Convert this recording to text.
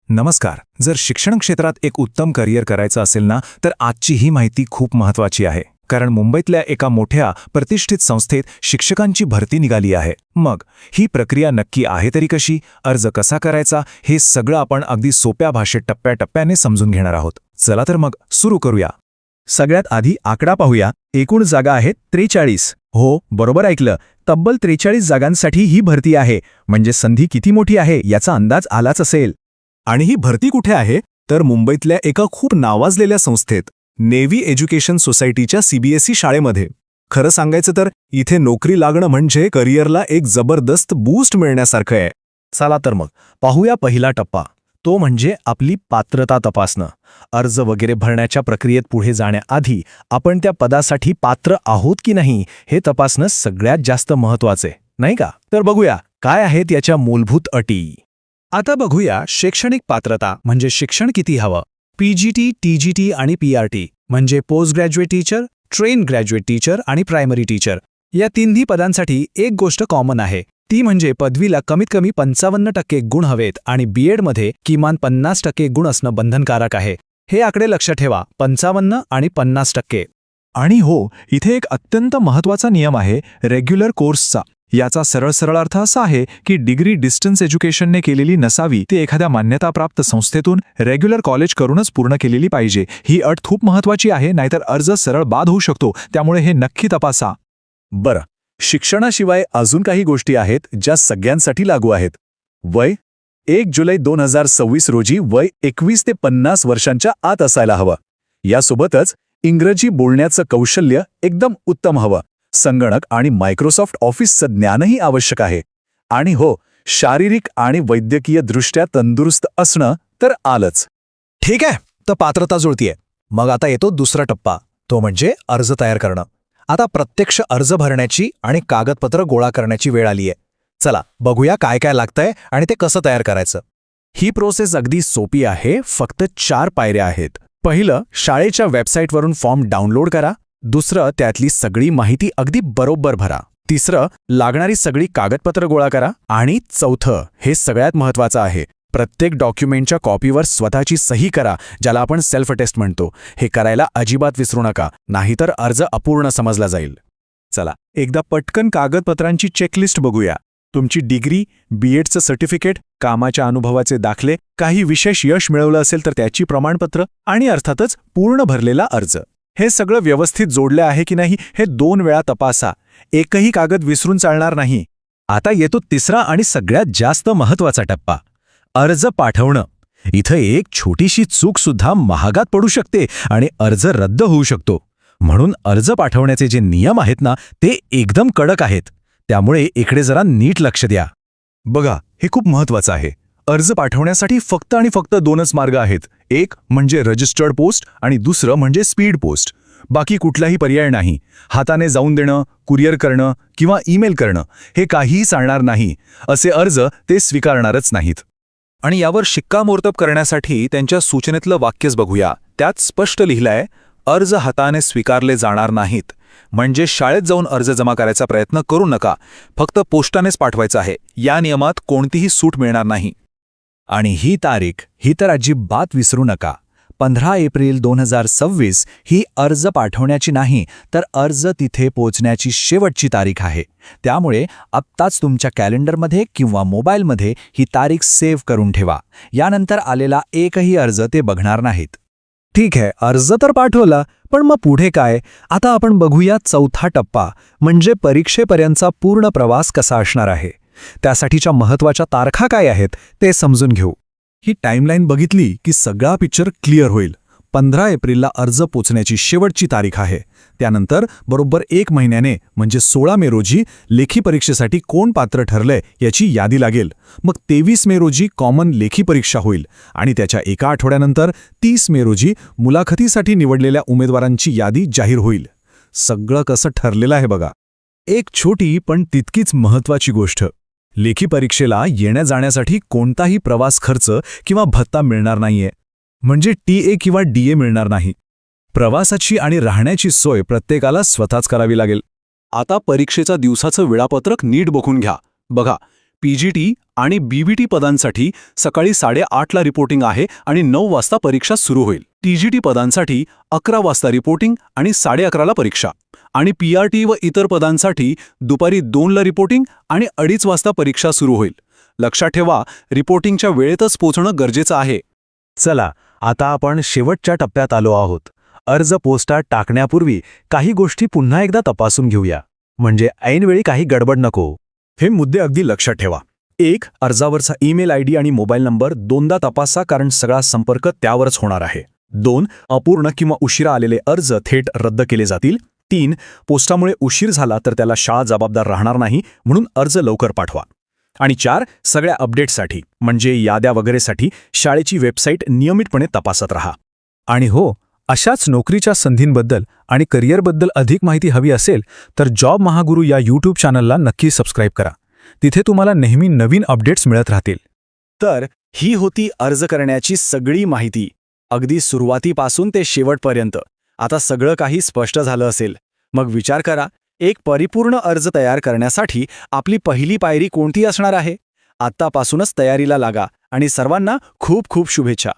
नमस्कार. जर शिक्षण क्षेत्रात एक उत्तम करिअर करायचं असेल ना, तर आजची ही माहिती खूप महत्त्वाची आहे. कारण मुंबईतल्या एका मोठ्या प्रतिष्ठित संस्थेत शिक्षकांची भरती निघाली आहे. मग ही प्रक्रिया नक्की आहे तरी कशी, अर्ज कसा करायचा, हे सगळं आपण अगदी सोप्या भाषेत टप्प्याटप्प्याने समजून घेणार आहोत. चला तर मग सुरू करूया. सगळ्यात आधी आकडा पाहूया. एकूण जागा आहेत 43. हो, बरोबर ऐकलं. तब्बल 43 जागांसाठी ही भरती आहे. म्हणजे संधी किती मोठी आहे याचा अंदाज आलाच असेल. आणि ही भरती कुठे आहे? तर मुंबईतल्या एका खूप नावाजलेल्या संस्थेत, नेव्ही एज्युकेशन सोसायटीच्या सीबीएसई शाळेमध्ये. खरं सांगायचं तर इथे नोकरी लागणं म्हणजे करिअरला एक जबरदस्त बूस्ट मिळण्यासारखं आहे. चला तर मग पाहूया पहिला टप्पा. तो म्हणजे आपली पात्रता तपासणं. अर्ज वगैरे भरण्याच्या प्रक्रियेत पुढे जाण्याआधी आपण त्या पदासाठी पात्र आहोत की नाही हे तपासणं सगळ्यात जास्त महत्त्वाचे, नाही का? तर बघूया काय आहेत याच्या मूलभूत अटी. आता बघूया शैक्षणिक पात्रता म्हणजे शिक्षण किती हवं. पीजीटी, टीजीटी आणि पीआरटी म्हणजे post graduate teacher, train graduate teacher आणि प्रायमरी टीचर. या तिन्ही पदांसाठी एक गोष्ट कॉमन आहे, ती म्हणजे पदवीला कमीत कमी 55% गुण हवेत आणि बीएडमध्ये किमान 50% गुण असणं बंधनकारक आहे. हे आकडे लक्षात ठेवा, 55 आणि 50%. आणि हो, इथे एक अत्यंत महत्त्वाचा नियम आहे रेग्युलर कोर्सचा. याचा सरळ अर्थ असा आहे की डिग्री डिस्टन्स एज्युकेशनने केलेली नसावी, ती एखाद्या मान्यताप्राप्त संस्थेतून रेग्युलर कॉलेज करूनच पूर्ण केलेली पाहिजे. ही अट खूप महत्त्वाची आहे, नाहीतर अर्ज सरळ बाद होऊ शकतो. त्यामुळे हे नक्की तपासा. बरं, शिक्षणाशिवाय अजून काही गोष्टी आहेत ज्या सगळ्यांसाठी लागू आहेत. वय 1 जुलै 2026 रोजी वय 21 ते 50 वर्षांच्या आत असायला हवं. यासोबतच इंग्रजी बोलण्याचं कौशल्य एकदम उत्तम हवं. संगणक आणि मायक्रोसॉफ्ट ऑफिसचं ज्ञानही आवश्यक आहे. आणि हो, शारीरिक आणि वैद्यकीय दृष्ट्या तंदुरुस्त असणं तर आलंच. ठीक आहे, तर पात्रता जुळतीये. मग आता येतो दुसरा टप्पा, तो म्हणजे अर्ज तयार करणं. आता प्रत्यक्ष अर्ज भरण्याची आणि कागदपत्र गोळा करण्याची वेळ आलीये. चला बघूया काय काय लागतंय आणि ते कसं तयार करायचं. ही प्रोसेस अगदी सोपी आहे. फक्त 4 पायऱ्या आहेत. पहिलं, शाळेच्या वेबसाईटवरून फॉर्म डाउनलोड करा. दुसरं, त्यातली सगळी माहिती अगदी बरोबर भरा. तिसरं, लागणारी सगळी कागदपत्र गोळा करा. आणि चौथं, हे सगळ्यात महत्त्वाचं आहे, प्रत्येक डॉक्युमेंटच्या कॉपीवर स्वतःची सही करा, ज्याला आपण सेल्फ टेस्ट म्हणतो. हे करायला अजिबात विसरू नका, नाहीतर अर्ज अपूर्ण समजला जाईल. चला एकदा पटकन कागदपत्रांची चेकलिस्ट बघूया. तुमची डिग्री, बीएडचं सर्टिफिकेट, कामाच्या अनुभवाचे दाखले, काही विशेष यश मिळवलं असेल तर त्याची प्रमाणपत्र आणि अर्थातच पूर्ण भरलेला अर्ज. हे सगळं व्यवस्थित जोडले आहे की नाही हे 2 वेळा तपासा. एकही कागद विसरून चालणार नाही. आता येतो तिसरा आणि सगळ्यात जास्त महत्त्वाचा टप्पा, अर्ज पाठवणं. इथं एक छोटीशी चूक सुद्धा महागात पडू शकते आणि अर्ज रद्द होऊ शकतो. म्हणून अर्ज पाठवण्याचे जे नियम आहेत ना, ते एकदम कडक आहेत. त्यामुळे इकडे जरा नीट लक्ष द्या. बघा, हे खूप महत्त्वाचं आहे. अर्ज पाठवण्यासाठी फक्त आणि फक्त 2च मार्ग आहेत. एक म्हणजे रजिस्टर्ड पोस्ट आणि दुसरं म्हणजे स्पीड पोस्ट. बाकी कुठलाही पर्याय नाही. हाताने जाऊन देणं, कुरिअर करणं किंवा ईमेल करणं हे काहीही चालणार नाही. असे अर्ज ते स्वीकारणारच नाहीत. आणि यावर शिक्कामोर्तब करण्यासाठी त्यांच्या सूचनेतलं वाक्यच बघूया. त्यात स्पष्ट लिहिलंय, अर्ज हाताने स्वीकारले जाणार नाहीत. म्हणजे शाळेत जाऊन अर्ज जमा करायचा प्रयत्न करू नका. फक्त पोस्टानेच पाठवायचं आहे. या नियमात कोणतीही सूट मिळणार नाही. आणि ही तारीख, ही तर अजिबात विसरू नका. 15 एप्रिल 2026 ही अर्ज पाठवण्याची नाही, तर अर्ज तिथे पोचण्याची शेवटची तारीख आहे. त्यामुळे आत्ताच तुमच्या कॅलेंडरमध्ये किंवा मोबाईलमध्ये ही तारीख सेव्ह करून ठेवा. यानंतर आलेला एकही अर्ज ते बघणार नाहीत. ठीक आहे, अर्ज तर पाठवला, पण मग पुढे काय? आता आपण बघूया चौथा टप्पा, म्हणजे परीक्षेपर्यंतचा पूर्ण प्रवास कसा असणार आहे. त्यासाठीच्या महत्त्वाच्या तारखा काय आहेत ते समजून घेऊ. ही टाईमलाईन बघितली की सगळा पिक्चर क्लिअर होईल. 15 एप्रिलला अर्ज पोचण्याची शेवटची तारीख आहे. त्यानंतर बरोबर 1 महिन्याने म्हणजे 16 मे रोजी लेखी परीक्षेसाठी कोण पात्र ठरलंय याची यादी लागेल. मग 23 मे रोजी कॉमन लेखी परीक्षा होईल आणि त्याच्या एका आठवड्यानंतर 30 मे रोजी मुलाखतीसाठी निवडलेल्या उमेदवारांची यादी जाहीर होईल. सगळं कसं ठरलेलं आहे बघा. एक छोटी पण तितकीच महत्त्वाची गोष्ट, लेखी परीक्षेला येण्या-जाण्यासाठी कोणताही प्रवास खर्च किंवा भत्ता मिळणार नाहीये. म्हणजे टीए किंवा डीए मिळणार नाही. प्रवासाची आणि राहण्याची सोय प्रत्येकाला स्वतःच करावी लागेल. आता परीक्षेच्या दिवसाचं वेळापत्रक नीट बघून घ्या. बघा, PGT आणि BBT पदांसाठी सकाळी 8:30ला रिपोर्टिंग आहे आणि 9 वाजता परीक्षा सुरू होईल. TGT पदांसाठी 11 वाजता रिपोर्टिंग आणि 11:30ला परीक्षा. आणि PRT व इतर पदांसाठी दुपारी 2ला रिपोर्टिंग आणि 2:30 वाजता परीक्षा सुरू होईल. लक्षात ठेवा, रिपोर्टिंगच्या वेळेतच पोहोचणं गरजेचं आहे. चला, आता आपण शेवटच्या टप्प्यात आलो आहोत. अर्ज पोस्टात टाकण्यापूर्वी काही गोष्टी पुन्हा एकदा तपासून घेऊया, म्हणजे ऐनवेळी काही गडबड नको. हे मुद्दे अगदी लक्षात ठेवा. 1. अर्जावरचा ईमेल ID आणि मोबाईल नंबर दोनदा तपासा, कारण सगळा संपर्क त्यावरच होणार आहे. 2. अपूर्ण किंवा उशिरा आलेले अर्ज थेट रद्द केले जातील. 3. पोस्टामुळे उशीर झाला तर त्याला शाळा जबाबदार राहणार नाही, म्हणून अर्ज लवकर पाठवा. आणि 4. सगळ्या अपडेट्ससाठी म्हणजे याद्या वगैरेसाठी शाळेची वेबसाईट नियमितपणे तपासत राहा. आणि हो, अशाच नोकरीच्या संधींबद्दल आणि करिअरबद्दल अधिक माहिती हवी असेल तर जॉब महागुरू या YouTube चॅनलला नक्की सबस्क्राईब करा. तिथे तुम्हाला नेहमी नवीन अपडेट्स मिळत राहतील. तर ही होती अर्ज करण्याची सगळी माहिती, अगदी सुरुवातीपासून ते शेवटपर्यंत. आता सगळं काही स्पष्ट झालं असेल. मग विचार करा, एक परिपूर्ण अर्ज तयार करण्यासाठी आपली पहिली पायरी कोणती असणार आहे? आत्तापासूनच तयारीला लागा आणि सर्वांना खूप खूप शुभेच्छा.